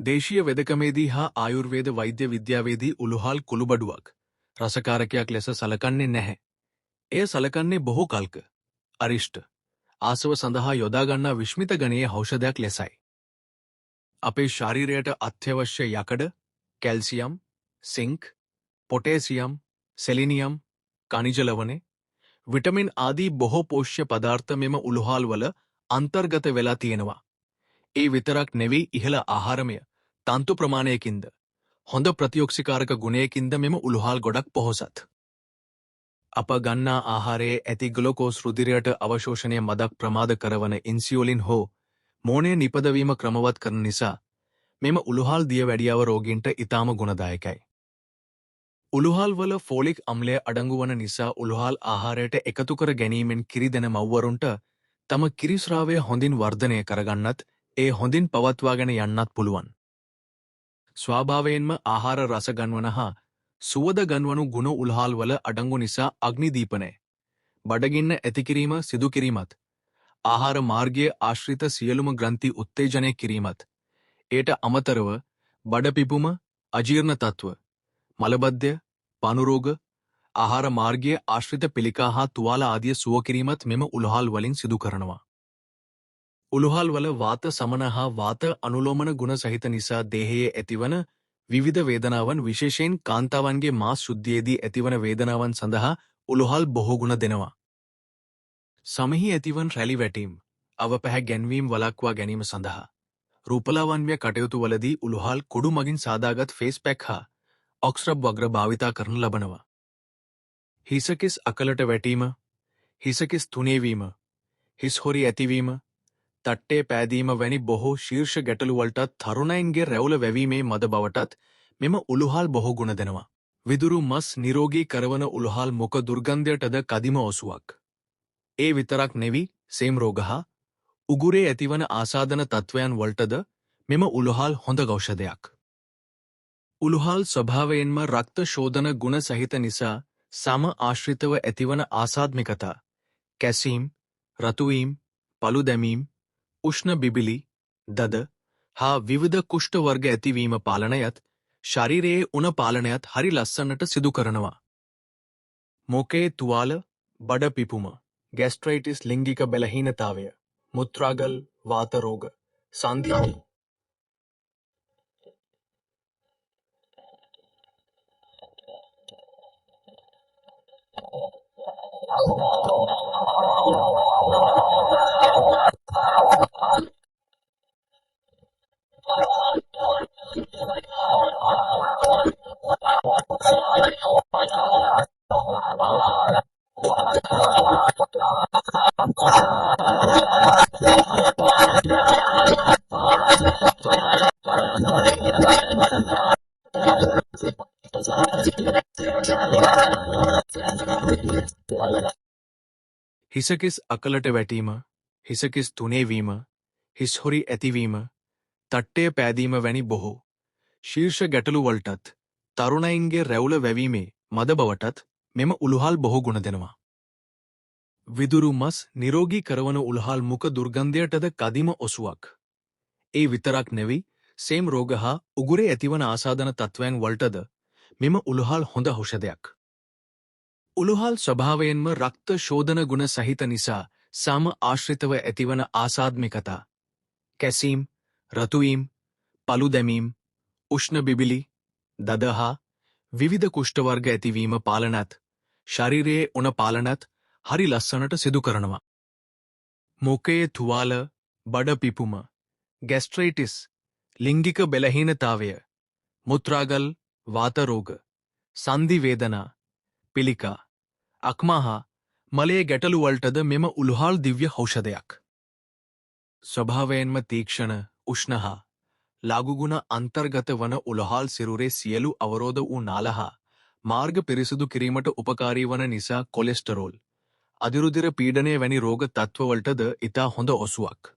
දේශීය වෙදකමේදී හා ආයුර්වේද වෛද්‍ය විද්‍යාවේදී උළුහල් කුළුබඩුවක් රසකාරකයක් ලෙස සලකන්නේ නැහැ. එය සලකන්නේ බොහෝ කල්ක අරිෂ්ට ආසව සඳහා යොදා ගන්නා විශ්මිත ගණයේ ඖෂධයක් ලෙසයි. අපේ ශරීරයට අත්‍යවශ්‍ය යකඩ, කැල්සියම්, සිංක්, පොටේසියම්, සෙලිනියම්, ಖನಿಜ ලවණ, විටමින් ආදී බොහෝ පෝෂ්‍ය පදාර්ථ මෙම උළුහල් වල අන්තර්ගත වෙලා තියෙනවා. ඒ විතරක් නෙවෙයි ඉහළ ආහාරමය තන්තු ප්‍රමාණයකින්ද හොඳ ප්‍රතිඔක්සිකාරක ගුණයකින්ද මෙම උළුහල් ගොඩක් පොහොසත්. අප ගන්නා ආහාරයේ ඇති ග්ලුකෝස් රුධිරයට අවශෝෂණය මදක් ප්‍රමාද කරවන ඉන්සියුලින් හෝ මෝණය නිපදවීම ක්‍රමවත් කරන නිසා මෙම උළුහල් දියවැඩියාව රෝගීන්ට ඉතාම ගුණදායකයි. උළුහල් වල ෆෝලික් අම්ලය අඩංගු වන නිසා උළුහල් ආහාරයට එකතු කර ගැනීමෙන් කිරි දෙන මව්වරුන්ට තම කිරිස්රාවය හොඳින් වර්ධනය කරගන්නත් ඒ හොඳින් පවත්වාගෙන යන්නත් පුළුවන්. ස්වාභාවයෙන්ම ආහාර රස ගන්වන හා සුවද ගන්වනු ගුණ උළුහල් වල අඩංගු නිසා අග්නිදීපනය, බඩගින්න ඇතිකිරීම සිදු කිරීමත්, ආහාර මාර්ගයේ ආශ්‍රිත සියලුම ග්‍රන්ථි උත්තේජනය කිරීමත්, එයට අමතරව බඩ පිපුම, අජීර්ණ තත්ත්ව, මලබද්ධය, පනුරෝග, ආහාර මාර්ගයේ ආශ්‍රිත පිළිකා හා තුවාල ආදිය සුව කිරීමත් මෙම උළුහල් වලින් සිදු කරනවා. උළුහල් වල වාත සමන හා වාත අනුලෝමන ගුණ සහිත නිසා දේහයේ ඇතිවන විවිධ වේදනාවන් විශේෂයෙන් කාන්තාවන්ගේ මාස් ශුද්ධියේදී ඇතිවන වේදනාවන් සඳහා උළුහල් බොහෝ ගුණ දෙනවා. සමෙහි ඇතිවන රැලි වැටීම්, අවපැහැ ගැන්වීම් වළක්වා ගැනීම සඳහා රූපලාවන්‍ය කටයුතු වලදී උළුහල් කුඩු මගින් සාදාගත් ෆේස් පැක් හා ඔක්ස්රබ් වග්‍ර භාවිතා කරනු ලබනවා. හිසකිස් අකලට වැටීම, හිසකිස් තුනේවීම, හිස්හොරි ඇතිවීම, තට්ටේ පෑදීම වැනි බොහෝ ශීර්ෂ ගැටලු වලටත් තරුණයින්ගේ රැවුල වැවීමේ මද බවටත් මෙම උළුහල් බොහෝ ගුණ දෙනවා. විදුරු මස් නිරෝගී කරවන උළුහල් මුඛ දුර්ගන්ධයටද කදිම ඔසුවක්. ඒ විතරක් නෙවි සේම් රෝග හා උගුරේ ඇතිවන ආසාදන තත්ත්වයන් වලටද මෙම උළුහල් හොඳ ඖෂධයක්. උළුහල් ස්වභාවයෙන්ම රක්ත ශෝධන ගුණ සහිත නිසා සම ආශ්‍රිතව ඇතිවන ආසාත්මිකතා, කැසීම්, රතුවීම්, පළු දැමීම්, උෂ්ණ බිබිලි, දද හා විවිධ කුෂ්ඨ වර්ග ඇතිවීම පාලනයත් ශරීරයේ උණ පාලනයත් හරි ලස්සනට සිදු කරනවා. මොකේ තුවාල, බඩ පිපුම, ગેස්ට්‍රයිටිස් ලිංගික බලහීනතාවය, මුත්‍රාගල්, වාත රෝග, සන්ධි හිසකිස් අකලට වැටීම, හිසකිස් තුනේවීම, හිස්හොරි ඇතිවීම, තට්ටය පෑදීම වැනි බොහෝ ශීර්ෂ ගැටලු වලටත් තරුණයින්ගේ රැවුල වැවීමේ මද බවටත් මෙම උළුහල් බොහෝ ගුණ දෙනවා. විදුරු මස් නිරෝගී කරවන උළුහල් මුඛ දුර්ගන්ධයටද කදිම ඔසුවක්. ඒ විතරක් නෙවෙයි සේම් රෝග හා උගුරේ ඇතිවන ආසාදන තත්ත්වයන් වලටද මෙම උළුහල් හොඳ ඖෂධයක්. උළුහල් ස්වභාවයෙන්ම රක්ත ශෝධන ගුණ සහිත නිසා සම ආශ්‍රිතව ඇතිවන ආසාත්මිකතා, කැසීම්, රතුවීම්, පළු දැමීම්, උෂ්ණ බිබිලි, දද හා විවිධ කුෂ්ඨ වර්ග ඇතිවීම පාලනත් ශරීරයේ උණ පාලනත් හරි ලස්සනට සිදු කරනවා. මොකයේ තුවාල, බඩ පිපුම, ગેස්ට්‍රයිටිස්, ලිංගික බලහීනතාවය, මුත්‍රාගල්, වාත රෝග, සන්ධි වේදනා, පිළිකා, අක්මා හා මලයේ ගැටලු වලටද මෙම උළුහල් දිව්‍ය ඖෂධයක්. ස්වභාවයෙන්ම තීක්ෂණ, උෂ්ණ හා ලාගුගුණ අන්තර්ගත වන උළුහල් සිරුරේ සියලු අවරෝධ වූ නාල හා මාර්ග පිරිසිදු කිරීමට උපකාරී වන නිසා කොලෙස්ටරෝල්, අධිරුධිර පීඩනය වැනි රෝග තත්ත්වවලටද ඉතා හොඳ ඔසුවක්.